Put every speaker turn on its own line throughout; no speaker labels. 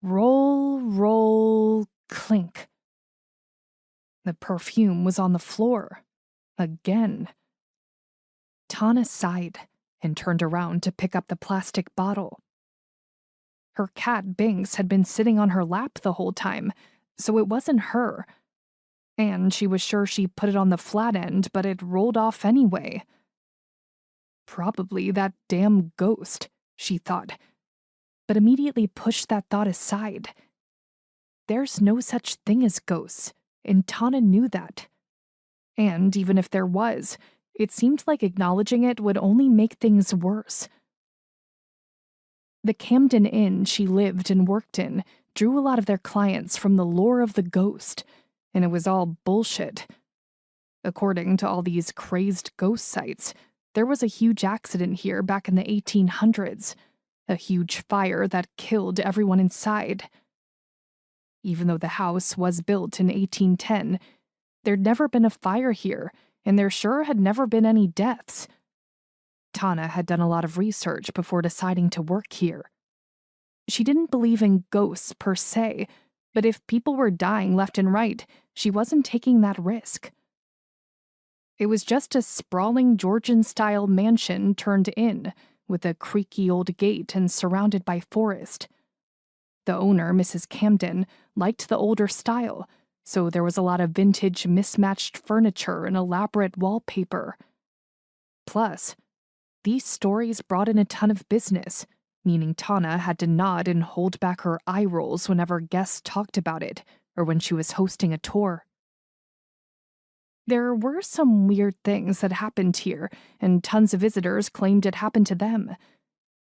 Roll, roll, clink. The perfume was on the floor. Again. Tana sighed and turned around to pick up the plastic bottle. Her cat Binks had been sitting on her lap the whole time, so it wasn't her. And she was sure she put it on the flat end, but it rolled off anyway. Probably that damn ghost, she thought, but immediately pushed that thought aside. There's no such thing as ghosts, and Tana knew that. And even if there was, it seemed like acknowledging it would only make things worse. The Camden Inn she lived and worked in drew a lot of their clients from the lore of the ghost, and it was all bullshit. According to all these crazed ghost sites, there was a huge accident here back in the 1800s, a huge fire that killed everyone inside. Even though the house was built in 1810, there'd never been a fire here, and there sure had never been any deaths. Tana had done a lot of research before deciding to work here. She didn't believe in ghosts per se, but if people were dying left and right, she wasn't taking that risk. It was just a sprawling Georgian-style mansion turned inn, with a creaky old gate and surrounded by forest. The owner, Mrs. Camden, liked the older style, so there was a lot of vintage mismatched furniture and elaborate wallpaper. Plus, these stories brought in a ton of business, meaning Tana had to nod and hold back her eye rolls whenever guests talked about it, or when she was hosting a tour. There were some weird things that happened here, and tons of visitors claimed it happened to them.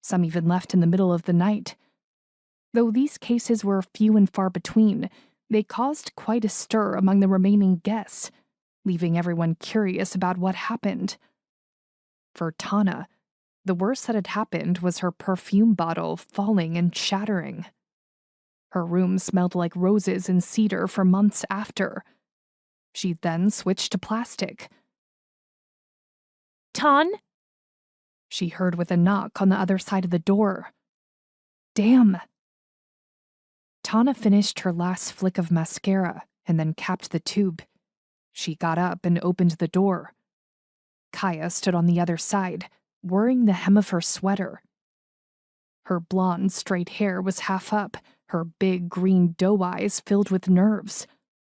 Some even left in the middle of the night. Though these cases were few and far between, they caused quite a stir among the remaining guests, leaving everyone curious about what happened. For Tana, the worst that had happened was her perfume bottle falling and shattering. Her room smelled like roses and cedar for months after. She then switched to plastic. "Ton?" she heard with a knock on the other side of the door. Damn. Tana finished her last flick of mascara and then capped the tube. She got up and opened the door. Kaya stood on the other side, whirring the hem of her sweater. Her blonde, straight hair was half up, her big green doe eyes filled with nerves.